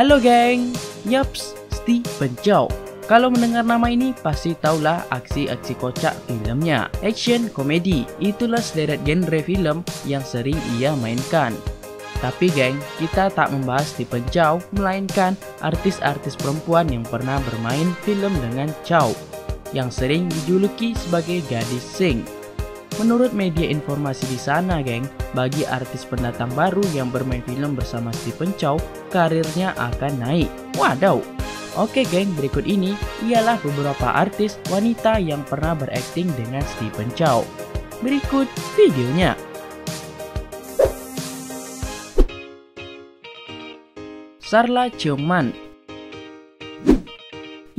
Halo geng, yaps, Stephen Chow. Kalau mendengar nama ini pasti tahulah aksi-aksi kocak filmnya. Action, komedi, itulah sederet genre film yang sering ia mainkan. Tapi geng, kita tak membahas Stephen Chow, melainkan artis-artis perempuan yang pernah bermain film dengan Chow, yang sering dijuluki sebagai gadis Sing. Menurut media informasi di sana geng, bagi artis pendatang baru yang bermain film bersama Stephen Chow, karirnya akan naik. Wadaw! Oke geng, berikut ini ialah beberapa artis wanita yang pernah berakting dengan Stephen Chow. Berikut videonya. Sarla Cheong-man.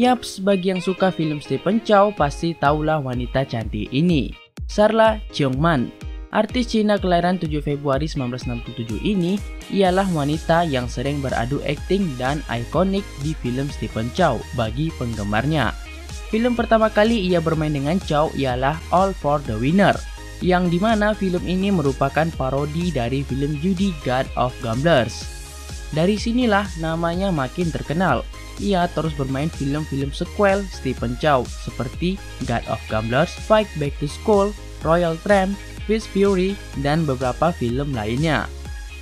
Yaps, bagi yang suka film Stephen Chow pasti tahulah wanita cantik ini. Sarla Cheong-man, artis Cina kelahiran 7 Februari 1967 ini ialah wanita yang sering beradu akting dan ikonik di film Stephen Chow bagi penggemarnya. Film pertama kali ia bermain dengan Chow ialah All for the Winner, yang dimana film ini merupakan parodi dari film judi God of Gamblers. Dari sinilah namanya makin terkenal. Ia terus bermain film-film sequel Stephen Chow seperti God of Gamblers, Fight Back to School, Royal Tramp, Fist Fury, dan beberapa film lainnya.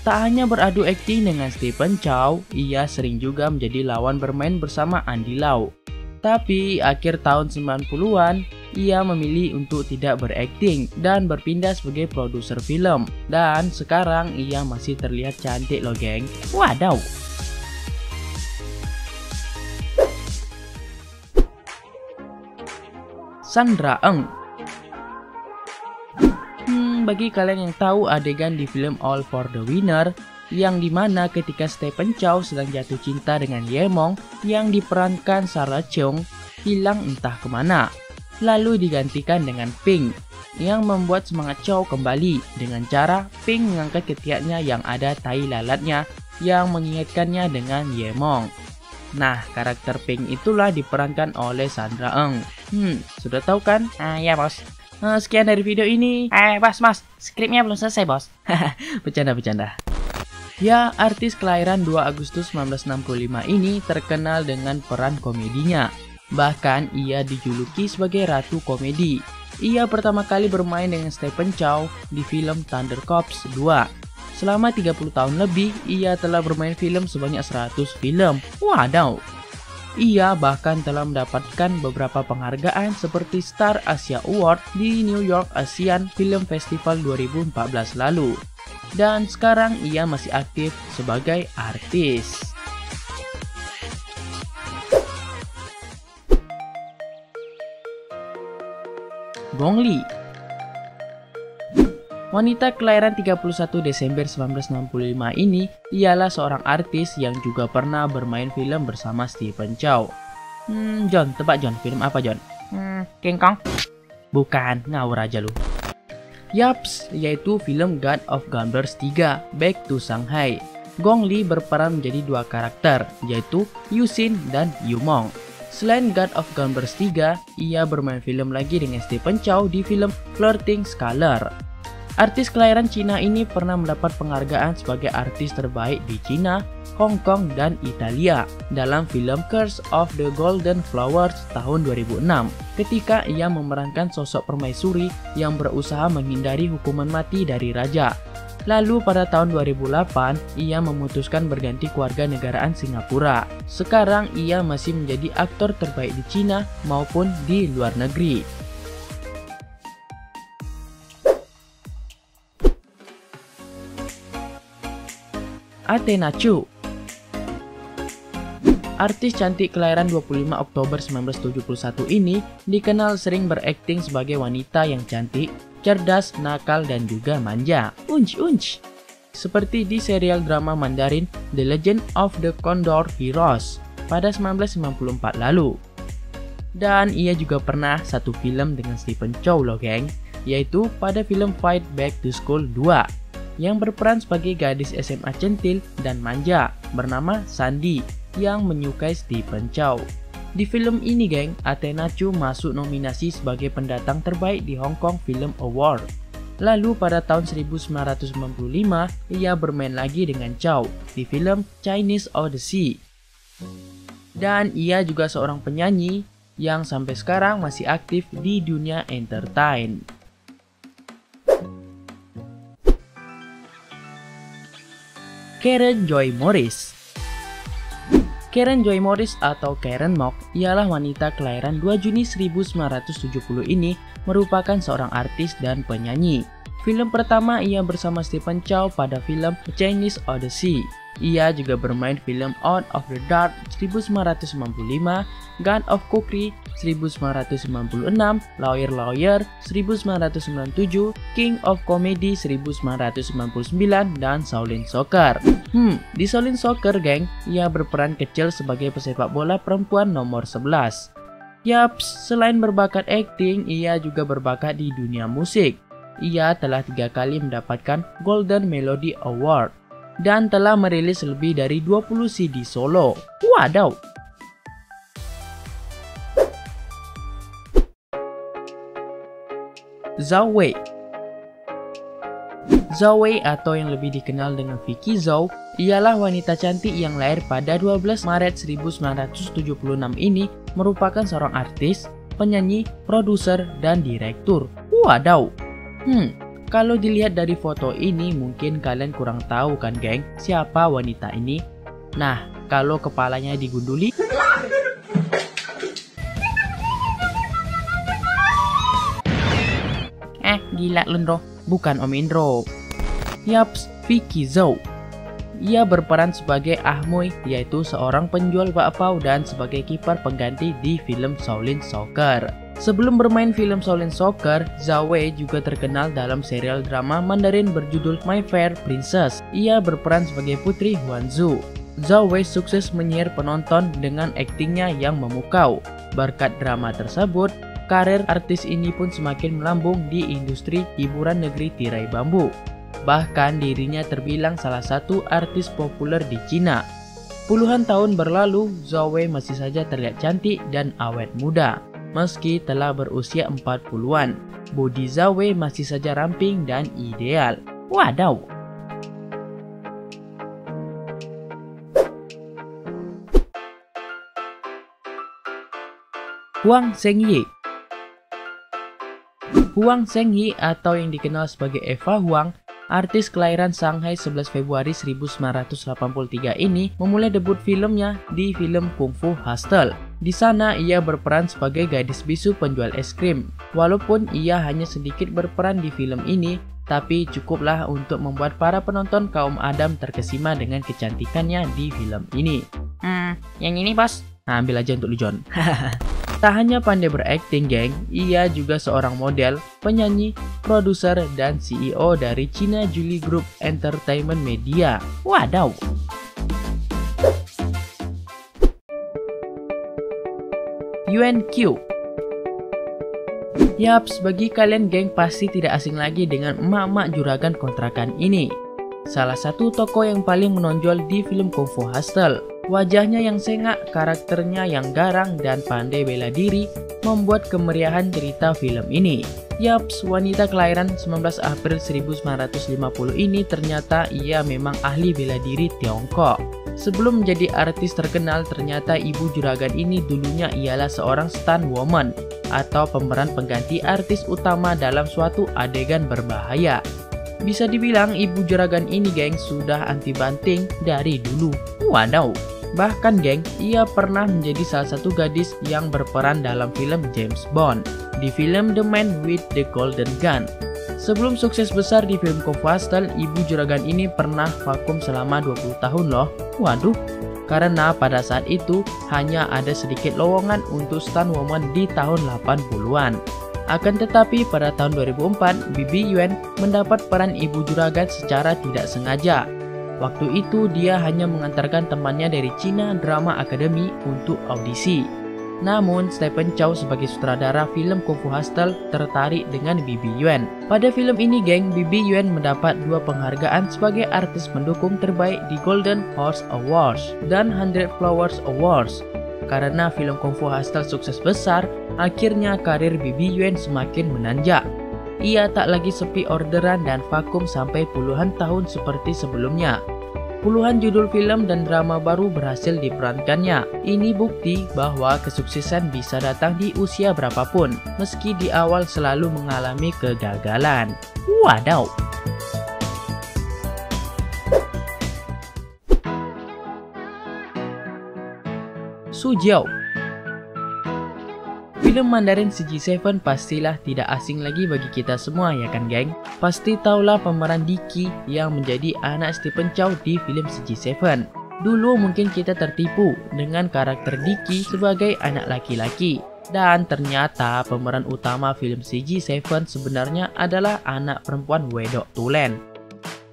Tak hanya beradu akting dengan Stephen Chow, ia sering juga menjadi lawan bermain bersama Andy Lau. Tapi akhir tahun 90-an, ia memilih untuk tidak berakting dan berpindah sebagai produser film. Dan sekarang ia masih terlihat cantik loh geng. Wadaw! Sandra Ng. Bagi kalian yang tahu adegan di film All for the Winner, yang dimana ketika Stephen Chow sedang jatuh cinta dengan Ye Mong yang diperankan Sarla Cheong, hilang entah kemana, lalu digantikan dengan Pink, yang membuat semangat Chow kembali dengan cara Pink mengangkat ketiaknya yang ada tai lalatnya yang mengingatkannya dengan Ye Mong. Nah, karakter Pink itulah diperankan oleh Sandra Ng. Sudah tahu kan? Ya bos. Sekian dari video ini. Bos, skripnya belum selesai bos. Bercanda. Ya, artis kelahiran 2 Agustus 1965 ini terkenal dengan peran komedinya. Bahkan ia dijuluki sebagai Ratu Komedi. Ia pertama kali bermain dengan Stephen Chow di film Thundercats 2. Selama 30 tahun lebih, ia telah bermain film sebanyak 100 film. Wadaw! Ia bahkan telah mendapatkan beberapa penghargaan seperti Star Asia Award di New York Asian Film Festival 2014 lalu. Dan sekarang ia masih aktif sebagai artis. Gong Li. Wanita kelahiran 31 Desember 1965 ini ialah seorang artis yang juga pernah bermain film bersama Stephen Chow. John, tebak John, film apa John? King Kong? Bukan, ngawur aja lu. Yaps, yaitu film God of Gamblers 3, Back to Shanghai. Gong Li berperan menjadi 2 karakter, yaitu Yu Xin dan Yu Mong. Selain God of Gamblers 3, ia bermain film lagi dengan Stephen Chow di film Flirting Scholar. Artis kelahiran Cina ini pernah mendapat penghargaan sebagai artis terbaik di Cina, Hong Kong, dan Italia dalam film Curse of the Golden Flowers tahun 2006 ketika ia memerankan sosok permaisuri yang berusaha menghindari hukuman mati dari raja. Lalu pada tahun 2008, ia memutuskan berganti kewarganegaraan Singapura. Sekarang ia masih menjadi aktor terbaik di Cina maupun di luar negeri. Athena Chu. Artis cantik kelahiran 25 Oktober 1971 ini dikenal sering berakting sebagai wanita yang cantik, cerdas, nakal, dan juga manja. Unch. Seperti di serial drama Mandarin The Legend of the Condor Heroes pada 1994 lalu. Dan ia juga pernah satu film dengan Stephen Chow loh geng, yaitu pada film Fight Back to School 2. Yang berperan sebagai gadis SMA centil dan manja bernama Sandy yang menyukai Stephen Chow. Di film ini geng, Athena Chu masuk nominasi sebagai pendatang terbaik di Hong Kong Film Award. Lalu pada tahun 1995, ia bermain lagi dengan Chow di film Chinese Odyssey Dan ia juga seorang penyanyi yang sampai sekarang masih aktif di dunia entertain. Karen Joy Morris. Karen Joy Morris atau Karen Mock ialah wanita kelahiran 2 Juni 1970 ini merupakan seorang artis dan penyanyi. Film pertama ia bersama Stephen Chow pada film A Chinese Odyssey. Ia juga bermain film Out of the Dark 1995, Gun of Kukri 1996, Lawyer 1997, King of Comedy 1999, dan Shaolin Soccer. Di Shaolin Soccer, geng, ia berperan kecil sebagai pesepak bola perempuan nomor 11. Yaps, selain berbakat akting, ia juga berbakat di dunia musik. Ia telah 3 kali mendapatkan Golden Melody Award dan telah merilis lebih dari 20 CD solo. Wadaw! Zhao Wei. Zhao Wei atau yang lebih dikenal dengan Vicky Zhou ialah wanita cantik yang lahir pada 12 Maret 1976 ini, merupakan seorang artis, penyanyi, produser, dan direktur. Wadaw! Kalau dilihat dari foto ini mungkin kalian kurang tahu kan, geng, siapa wanita ini? Nah, kalau kepalanya digunduli, gila Lendro, bukan Om Indro. Yaps, Vicky Zhou. Ia berperan sebagai Ah Mui, yaitu seorang penjual bakpao dan sebagai kiper pengganti di film Shaolin Soccer. Sebelum bermain film Shaolin Soccer, Zhao Wei juga terkenal dalam serial drama Mandarin berjudul My Fair Princess. Ia berperan sebagai putri Huanzu. Zhao Wei sukses menyihir penonton dengan aktingnya yang memukau. Berkat drama tersebut, karir artis ini pun semakin melambung di industri hiburan negeri tirai bambu. Bahkan dirinya terbilang salah satu artis populer di Cina. Puluhan tahun berlalu, Zhao Wei masih saja terlihat cantik dan awet muda. Meski telah berusia 40-an, bodi Zhao Wei masih saja ramping dan ideal. Wadaw! Huang Zhengyi. Huang Zhengyi atau yang dikenal sebagai Eva Huang, artis kelahiran Shanghai 11 Februari 1983 ini memulai debut filmnya di film Kung Fu Hustle. Di sana ia berperan sebagai gadis bisu penjual es krim. Walaupun ia hanya sedikit berperan di film ini, tapi cukuplah untuk membuat para penonton kaum Adam terkesima dengan kecantikannya di film ini. Yang ini bos? Nah, ambil aja untuk lu John. Tak hanya pandai berakting, geng, ia juga seorang model, penyanyi, produser, dan CEO dari China Julie Group Entertainment Media. Wadaw! Yuan Q. Yaps, bagi kalian geng pasti tidak asing lagi dengan emak-emak juragan kontrakan ini. Salah satu tokoh yang paling menonjol di film Kung Fu Hustle. Wajahnya yang sengak, karakternya yang garang, dan pandai bela diri membuat kemeriahan cerita film ini. Yaps, wanita kelahiran 19 April 1950 ini ternyata ia memang ahli bela diri Tiongkok. Sebelum menjadi artis terkenal, ternyata ibu juragan ini dulunya ialah seorang stunt woman atau pemeran pengganti artis utama dalam suatu adegan berbahaya. Bisa dibilang ibu juragan ini, geng, sudah anti banting dari dulu. Wadaw! Bahkan, geng, ia pernah menjadi salah satu gadis yang berperan dalam film James Bond di film The Man with the Golden Gun. Sebelum sukses besar di film Kung Fu Hustle, ibu juragan ini pernah vakum selama 20 tahun loh. Waduh, karena pada saat itu hanya ada sedikit lowongan untuk stunt woman di tahun 80-an. Akan tetapi pada tahun 2004, Bibi Yuan mendapat peran ibu juragan secara tidak sengaja. Waktu itu dia hanya mengantarkan temannya dari China Drama Academy untuk audisi. Namun, Stephen Chow sebagai sutradara film Kung Fu Hustle tertarik dengan Bibi Yuan. Pada film ini, geng, Bibi Yuan mendapat 2 penghargaan sebagai artis pendukung terbaik di Golden Horse Awards dan 100 Flowers Awards. Karena film Kung Fu Hustle sukses besar, akhirnya karir Bibi Yuan semakin menanjak. Ia tak lagi sepi orderan dan vakum sampai puluhan tahun seperti sebelumnya. Puluhan judul film dan drama baru berhasil diperankannya. Ini bukti bahwa kesuksesan bisa datang di usia berapapun, meski di awal selalu mengalami kegagalan. Wadaw! Suzhou. Film Mandarin CG7 pastilah tidak asing lagi bagi kita semua, ya kan geng? Pasti taulah pemeran Dicky yang menjadi anak Stephen Chow di film CG7. Dulu mungkin kita tertipu dengan karakter Dicky sebagai anak laki-laki. Dan ternyata pemeran utama film CG7 sebenarnya adalah anak perempuan wedok tulen.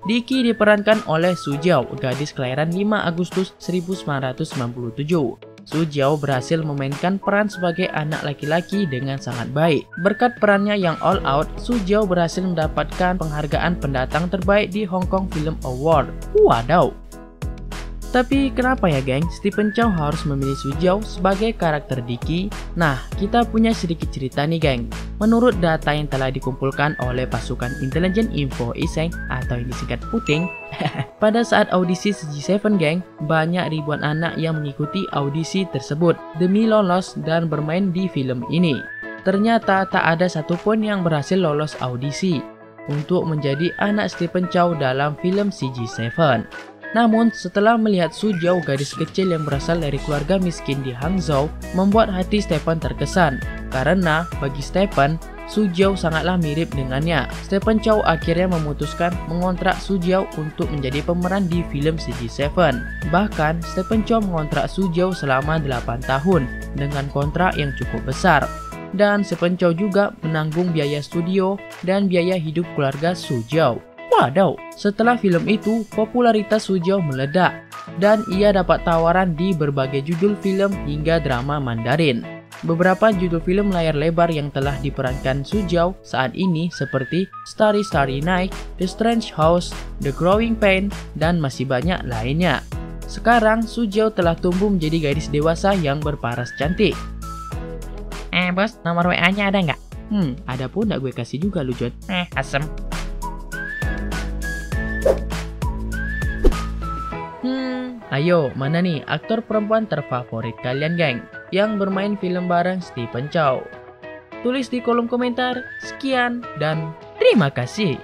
Dicky diperankan oleh Suzhou, gadis kelahiran 5 Agustus 1997. Suzhou berhasil memainkan peran sebagai anak laki-laki dengan sangat baik. Berkat perannya yang all out, Suzhou berhasil mendapatkan penghargaan pendatang terbaik di Hong Kong Film Award. Wadaw! Tapi kenapa ya geng, Stephen Chow harus memilih Suzhou sebagai karakter Dicky? Nah, kita punya sedikit cerita nih geng. Menurut data yang telah dikumpulkan oleh pasukan intelijen info Iseng atau yang disingkat Puting, pada saat audisi CG7 geng, banyak ribuan anak yang mengikuti audisi tersebut demi lolos dan bermain di film ini. Ternyata tak ada satupun yang berhasil lolos audisi untuk menjadi anak Stephen Chow dalam film CG7. Namun, setelah melihat Suzhou, gadis kecil yang berasal dari keluarga miskin di Hangzhou, membuat hati Stephen terkesan. Karena bagi Stephen, Suzhou sangatlah mirip dengannya. Stephen Chow akhirnya memutuskan mengontrak Suzhou untuk menjadi pemeran di film CG7. Bahkan, Stephen Chow mengontrak Suzhou selama 8 tahun dengan kontrak yang cukup besar. Dan Stephen Chow juga menanggung biaya studio dan biaya hidup keluarga Suzhou. Wadaw, setelah film itu, popularitas Suzhou meledak dan ia dapat tawaran di berbagai judul film hingga drama Mandarin. Beberapa judul film layar lebar yang telah diperankan Suzhou saat ini seperti Starry Starry Night, The Strange House, The Growing Pain, dan masih banyak lainnya. Sekarang, Suzhou telah tumbuh menjadi gadis dewasa yang berparas cantik. Bos, nomor WA-nya ada nggak? Ada pun nggak gue kasih juga lu, John. Asem. Ayo, mana nih aktor perempuan terfavorit kalian geng yang bermain film bareng Stephen Chow? Tulis di kolom komentar. Sekian dan terima kasih.